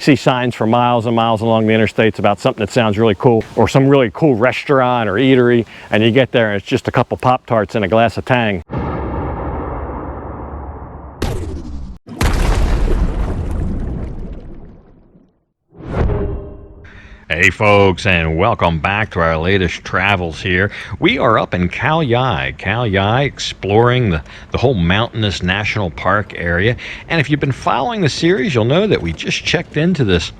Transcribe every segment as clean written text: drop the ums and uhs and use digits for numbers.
see signs for miles and miles along the interstates about something that sounds really cool, or some really cool restaurant or eatery, and you get there and it's just a couple Pop-Tarts and a glass of Tang. Hey folks, and welcome back to our latest travels here. We are up in Khao Yai, exploring the whole mountainous national park area. And if you've been following the series, you'll know that we just checked into this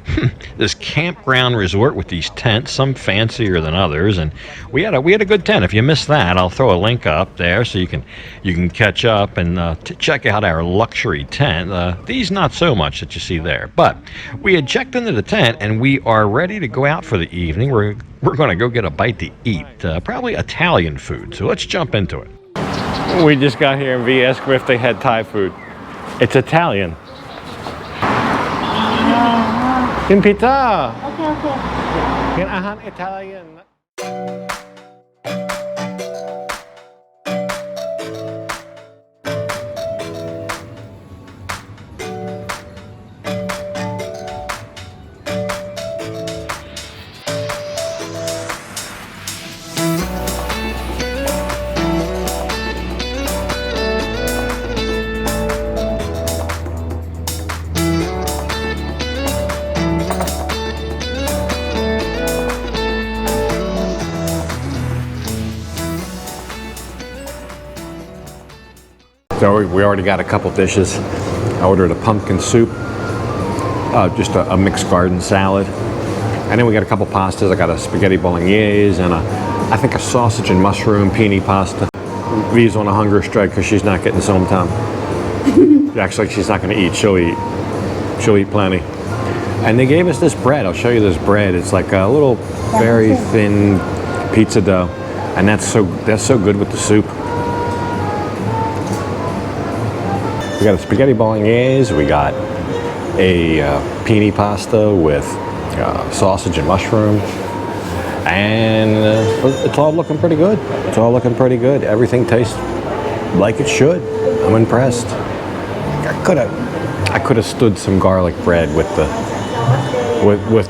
this campground resort with these tents, some fancier than others, and we had a good tent. If you missed that, I'll throw a link up there so you can catch up and check out our luxury tent. These not so much that you see there, but we had checked into the tent and we are ready to go out for the evening. We're going to go get a bite to eat, probably Italian food. So let's jump into it. We just got here and we asked them if they had Thai food. It's Italian. In pizza. Okay. In ahan Italian. So we already got a couple dishes. I ordered a pumpkin soup, just a mixed garden salad, and then we got a couple pastas. I got a spaghetti bolognese and I think a sausage and mushroom penne pasta. Vi's on a hunger strike because she's not getting some time. Actually, she's not going to eat. She'll eat plenty. And they gave us this bread. I'll show you this bread. It's like a little very thin pizza dough, and that's so good with the soup. We got a spaghetti bolognese, we got a penne pasta with sausage and mushroom, and it's all looking pretty good. It's all looking pretty good. Everything tastes like it should. I'm impressed. I could have stood some garlic bread with the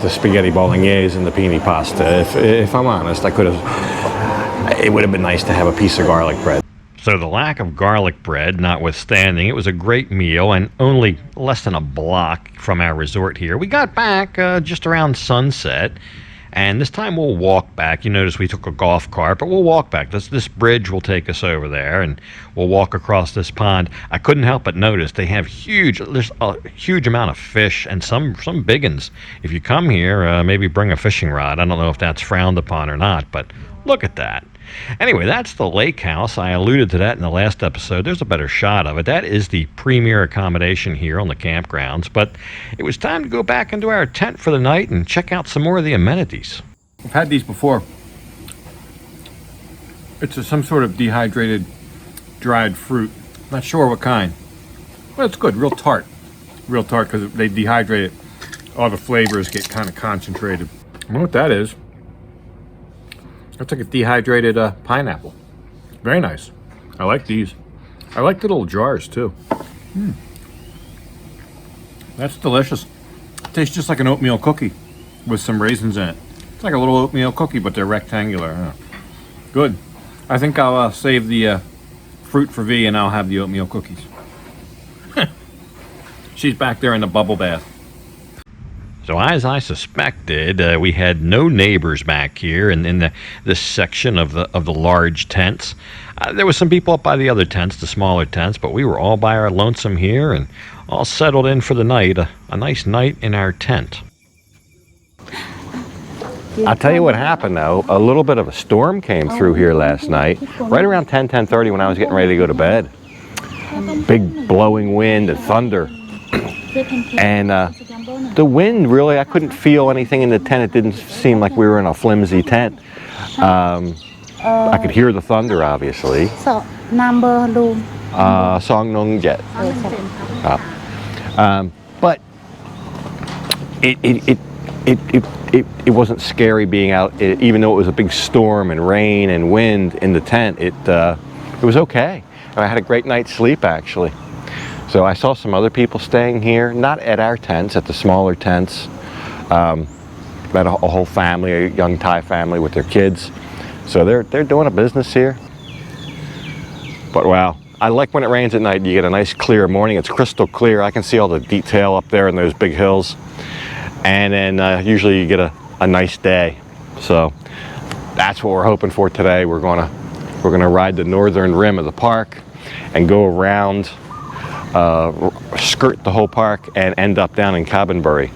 spaghetti bolognese and the penne pasta. If I'm honest, I could have. It would have been nice to have a piece of garlic bread. So the lack of garlic bread notwithstanding, it was a great meal and only less than a block from our resort here. We got back just around sunset, and this time we'll walk back. You notice we took a golf cart, but we'll walk back. This bridge will take us over there, and we'll walk across this pond. I couldn't help but notice they have there's a huge amount of fish and some big ones. If you come here, maybe bring a fishing rod. I don't know if that's frowned upon or not, but look at that. Anyway, that's the lake house. I alluded to that in the last episode. There's a better shot of it. That is the premier accommodation here on the campgrounds. But it was time to go back into our tent for the night and check out some more of the amenities. I've had these before. It's some sort of dehydrated dried fruit. Not sure what kind. But it's good. Real tart. Real tart because they dehydrate it. All the flavors get kind of concentrated. I don't know what that is. That's like a dehydrated pineapple. Very nice. I like these. I like the little jars too. That's delicious. It tastes just like an oatmeal cookie with some raisins in it. It's like a little oatmeal cookie, but they're rectangular. Good. I think I'll save the fruit for V and I'll have the oatmeal cookies. She's back there in the bubble bath. So as I suspected, we had no neighbors back here in this section of the large tents. There was some people up by the other tents, the smaller tents, but we were all by our lonesome here and all settled in for the night. A nice night in our tent. I'll tell you what happened though. A little bit of a storm came through here last night, right around 10:30 when I was getting ready to go to bed. Big blowing wind and thunder. And the wind, really, I couldn't feel anything in the tent. It didn't seem like we were in a flimsy tent. I could hear the thunder, obviously. Song Nong Jet. But it wasn't scary being out, even though it was a big storm and rain and wind in the tent. It was okay. I had a great night's sleep, actually. So I saw some other people staying here, not at our tents, at the smaller tents. Met a whole family, a young Thai family with their kids. So they're doing a business here. But wow, I like when it rains at night, you get a nice clear morning. It's crystal clear. I can see all the detail up there in those big hills. And then usually you get a nice day. So that's what we're hoping for today. We're gonna ride the northern rim of the park and go around, skirt the whole park and end up down in Cabinbury.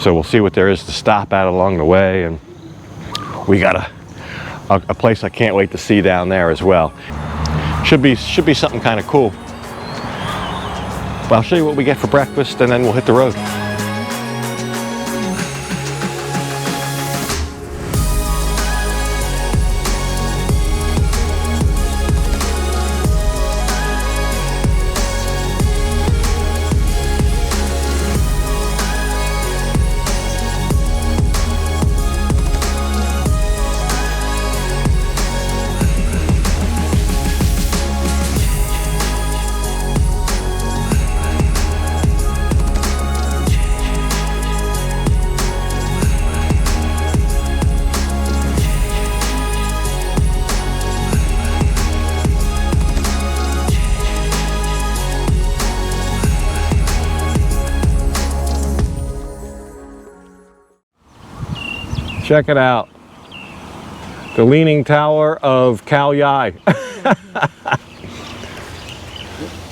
So we'll see what there is to stop at along the way, and we got a place I can't wait to see down there as well. Should be something kind of cool. But I'll show you what we get for breakfast, and then we'll hit the road. Check it out. The Leaning Tower of Khao Yai.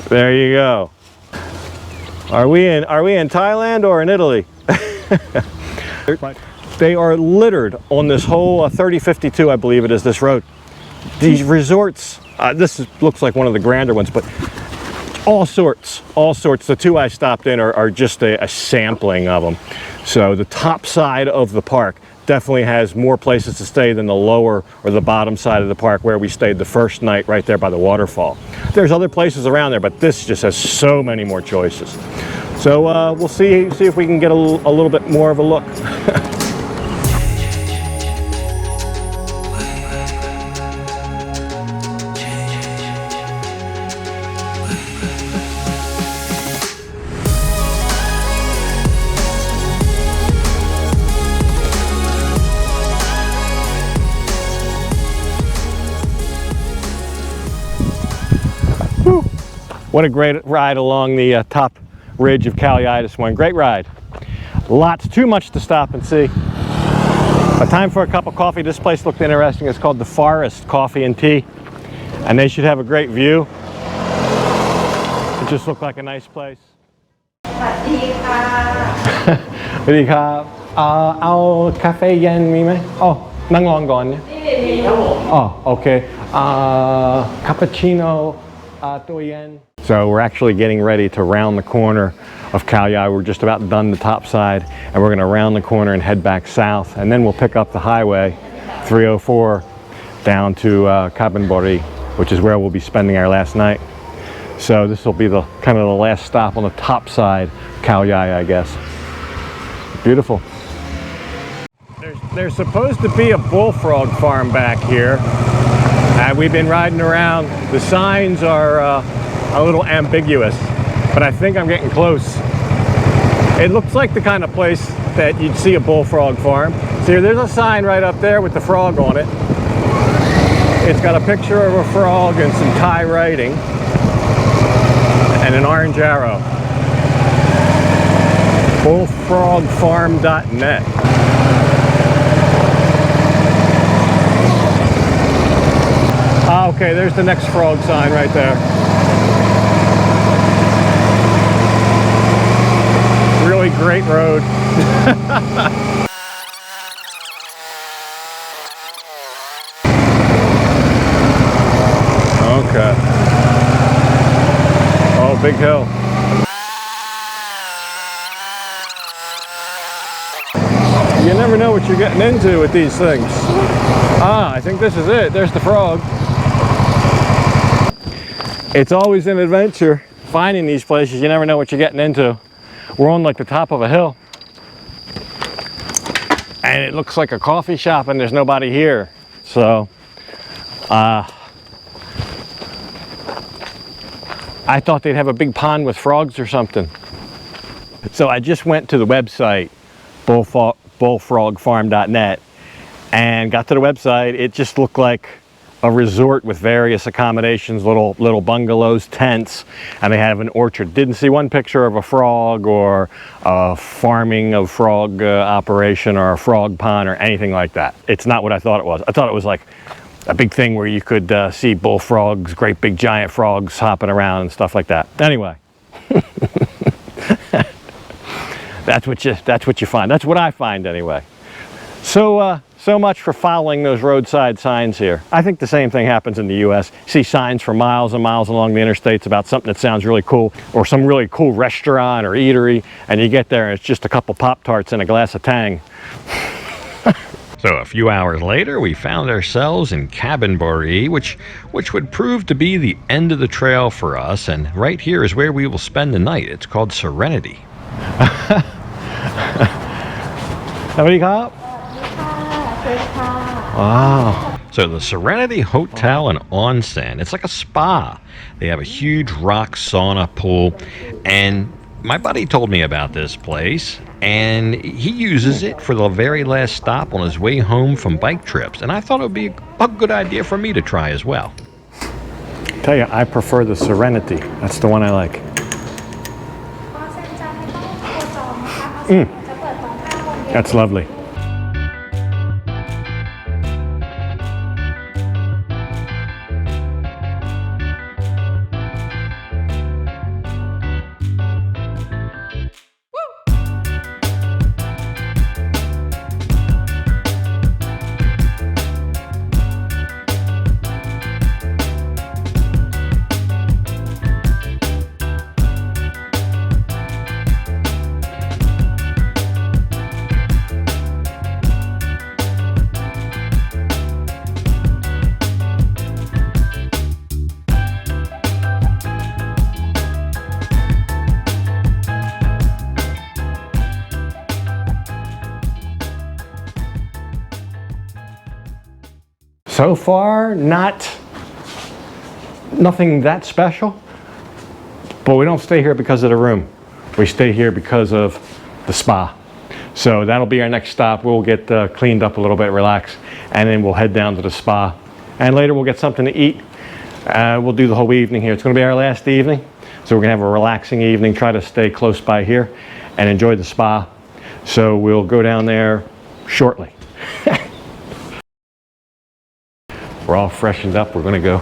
There you go. Are we in Thailand or in Italy? They are littered on this whole 3052, I believe it is, this road. These resorts, looks like one of the grander ones, but all sorts. The two I stopped in are just a sampling of them. So the top side of the park definitely has more places to stay than the lower or the bottom side of the park where we stayed the first night right there by the waterfall. There's other places around there, but this just has so many more choices. So we'll see if we can get a little bit more of a look. What a great ride along the top ridge of Khao Yai this morning. Great ride. Too much to stop and see. But time for a cup of coffee. This place looked interesting. It's called The Forest Coffee and Tea. And they should have a great view. It just looked like a nice place. สวัสดีค่ะ สวัสดีครับเอาคาเฟ่เย็นมีไหมอ๋อนั่งรอก่อนเนี่ย นี่ครับผม อ๋อโอเคคาปูชิโน่ตัวเย็น So we're actually getting ready to round the corner of Khao Yai. We're just about done the top side, and we're going to round the corner and head back south, and then we'll pick up the highway 304 down to Cabinbury, which is where we'll be spending our last night. So this will be the kind of the last stop on the top side of Khao Yai, I guess. Beautiful. There's supposed to be a bullfrog farm back here. We've been riding around. The signs are a little ambiguous, but I think I'm getting close. It looks like the kind of place that you'd see a bullfrog farm. See, there's a sign right up there with the frog on it. It's got a picture of a frog and some Thai writing and an orange arrow. Bullfrogfarm.net. Okay, there's the next frog sign right there. Really great road. Okay. Oh, big hill. You never know what you're getting into with these things. I think this is it. There's the frog. It's always an adventure finding these places. You never know what you're getting into. We're on like the top of a hill. And it looks like a coffee shop and there's nobody here. I thought they'd have a big pond with frogs or something. So I just went to the website, bullfrogfarm.net, and got to the website. It just looked like a resort with various accommodations, little bungalows, tents, and they have an orchard. Didn't see one picture of a frog or a farming of frog operation or a frog pond or anything like that. It's not what I thought it was. I thought it was like a big thing where you could see bullfrogs, great big giant frogs hopping around and stuff like that. Anyway, that's what you find. That's what I find anyway. So so much for following those roadside signs here. I think the same thing happens in the US. You see signs for miles and miles along the interstates about something that sounds really cool, or some really cool restaurant or eatery, and you get there and it's just a couple Pop-Tarts and a glass of Tang. So a few hours later, we found ourselves in Cabin Boree, which would prove to be the end of the trail for us, and right here is where we will spend the night. It's called Serenity. Wow. So the Serenity Hotel and Onsen, it's like a spa. They have a huge rock sauna pool, and my buddy told me about this place, and he uses it for the very last stop on his way home from bike trips, and I thought it would be a good idea for me to try as well. Tell you, I prefer the Serenity. That's the one I like. That's lovely. So far, nothing that special, but we don't stay here because of the room. We stay here because of the spa. So that'll be our next stop. We'll get cleaned up a little bit, relax, and then we'll head down to the spa. And later we'll get something to eat. We'll do the whole evening here. It's gonna be our last evening, so we're gonna have a relaxing evening, try to stay close by here and enjoy the spa. So we'll go down there shortly. We're all freshened up. We're gonna go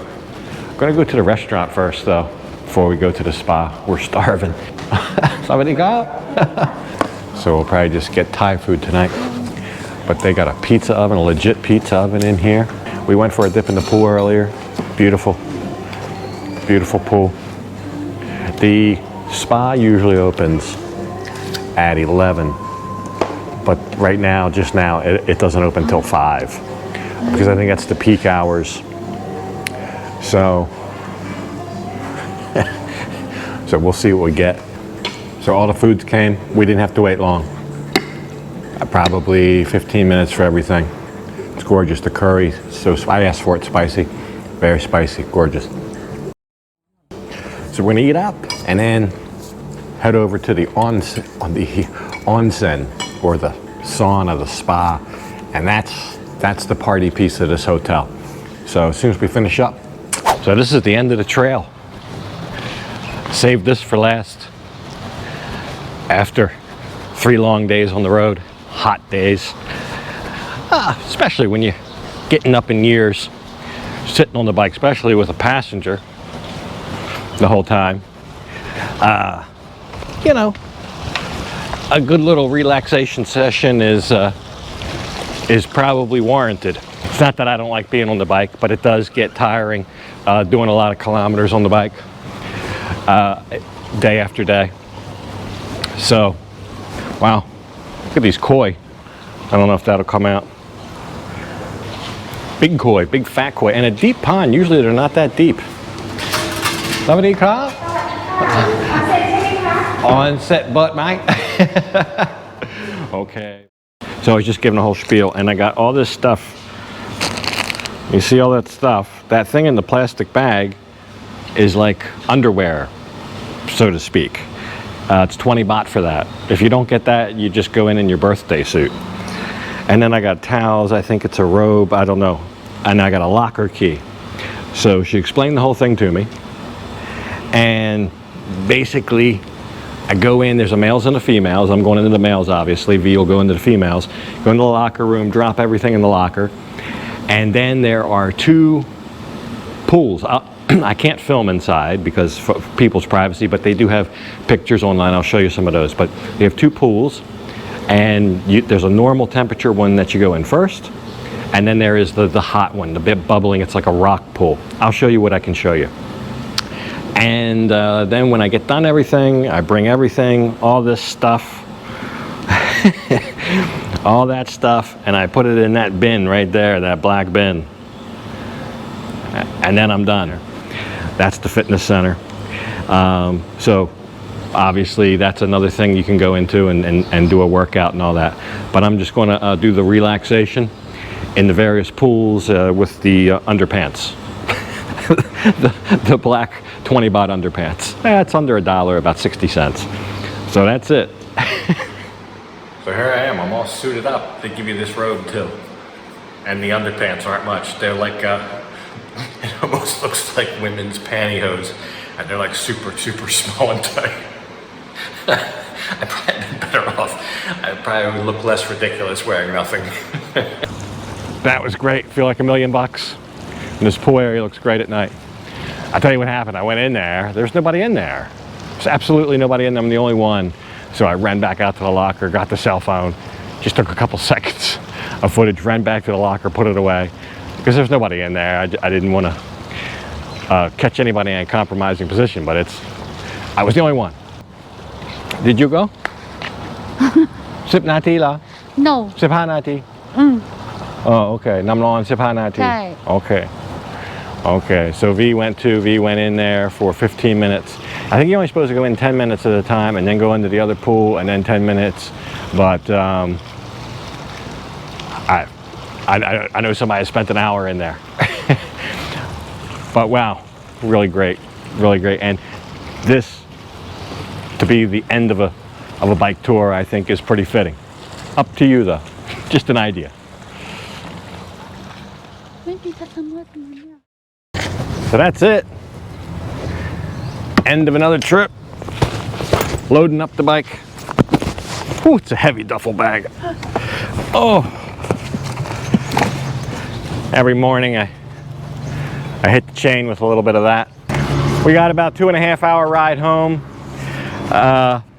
to the restaurant first though, before we go to the spa. We're starving. Somebody go? So we'll probably just get Thai food tonight. But they got a pizza oven, a legit pizza oven in here. We went for a dip in the pool earlier. Beautiful, beautiful pool. The spa usually opens at 11, but right now, just now, it doesn't open till 5. Because I think that's the peak hours. So we'll see what we get. So all the foods came. We didn't have to wait long. Probably 15 minutes for everything. It's gorgeous, the curry. So I asked for it spicy, very spicy, gorgeous. So we're gonna eat up and then head over to the onsen, or the sauna, the spa, and that's the party piece of this hotel. So as soon as we finish up. So this is the end of the trail. Saved this for last. After 3 long days on the road, hot days. Especially when you're getting up in years, sitting on the bike, especially with a passenger the whole time. You know, a good little relaxation session is probably warranted. It's not that I don't like being on the bike, but it does get tiring doing a lot of kilometers on the bike day after day. So, wow, look at these koi. I don't know if that'll come out. Big koi, big fat koi, and a deep pond. Usually they're not that deep. Somebody call? Onset butt, mate. Okay. So I was just giving a whole spiel, and I got all this stuff. You see all that stuff? That thing in the plastic bag is like underwear, so to speak. It's 20 baht for that. If you don't get that, you just go in your birthday suit. And then I got towels, I think it's a robe, I don't know. And I got a locker key. So she explained the whole thing to me. And basically, I go in, there's a males and a females. I'm going into the males, obviously. V will go into the females. Go into the locker room, drop everything in the locker. And then there are 2 pools. I can't film inside because for people's privacy, but they do have pictures online. I'll show you some of those. But they have 2 pools, and there's a normal temperature one that you go in first, and then there is the hot one, the bit bubbling. It's like a rock pool. I'll show you what I can show you. And then when I get done everything, I bring everything, all this stuff, all that stuff, and I put it in that bin right there, that black bin. And then I'm done. That's the fitness center. So obviously that's another thing you can go into and do a workout and all that. But I'm just going to do the relaxation in the various pools with the underpants. the black 20 baht underpants. It's under $1, about 60 cents. So that's it. So here I am, I'm all suited up. They give you this robe too. And the underpants aren't much. They're like, it almost looks like women's pantyhose. And they're like super, super small and tight. I'd probably been better off. I probably would look less ridiculous wearing nothing. That was great, feel like $1 million. And this pool area looks great at night. I'll tell you what happened. I went in there, there's nobody in there. There's absolutely nobody in there, I'm the only one. So I ran back out to the locker, got the cell phone, just took a couple seconds of footage, ran back to the locker, put it away. Because there's nobody in there. I didn't want to catch anybody in a compromising position, but I was the only one. Did you go? 10 นาทีเหรอ No 15 นาที Oh, okay. น้ำร้อน 15 นาที ใช่ Okay. Okay, so V went in there for 15 minutes. I think you're only supposed to go in 10 minutes at a time and then go into the other pool and then 10 minutes. But I know somebody spent an hour in there. But wow, really great, really great. And this, to be the end of a bike tour, I think is pretty fitting. Up to you though, just an idea. ไม่มีคัสเตอร์ตรงนั้นเนี่ย So that's it. End of another trip. Loading up the bike. Ooh, it's a heavy duffel bag. Oh. Every morning I hit the chain with a little bit of that. We got about 2.5 hour ride home.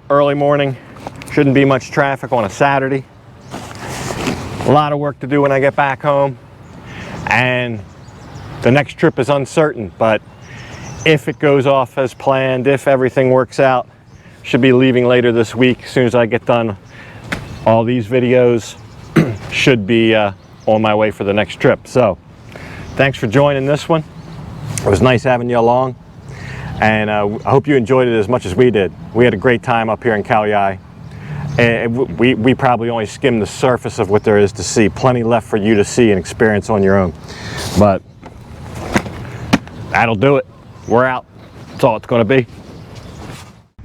Early morning. Shouldn't be much traffic on a Saturday. A lot of work to do when I get back home. And the next trip is uncertain, but if it goes off as planned, if everything works out, should be leaving later this week. As soon as I get done all these videos, should be on my way for the next trip. So thanks for joining this one. It was nice having you along, and I hope you enjoyed it as much as we did. We had a great time up here in Khao Yai. And we probably only skimmed the surface of what there is to see. Plenty left for you to see and experience on your own. But that'll do it. We're out. That's all it's going to be.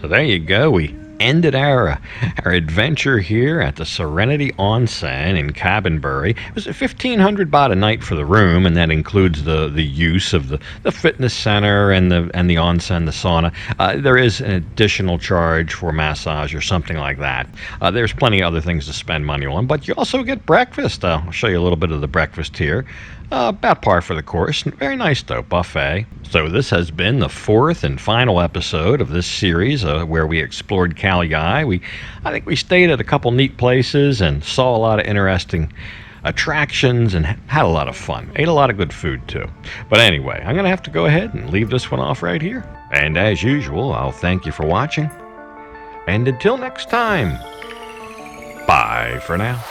So there you go. We ended our adventure here at the Serenity Onsen in Cabinbury. It was 1,500 baht a night for the room, and that includes the use of the fitness center and the onsen, the sauna. There is an additional charge for massage or something like that. There's plenty of other things to spend money on, but you also get breakfast. I'll show you a little bit of the breakfast here. About par for the course. Very nice though, buffet. So this has been the 4th and final episode of this series where we explored Khao Yai. I think we stayed at a couple neat places and saw a lot of interesting attractions and had a lot of fun. Ate a lot of good food too. But anyway, I'm gonna have to go ahead and leave this one off right here. And as usual, I'll thank you for watching. And until next time, bye for now.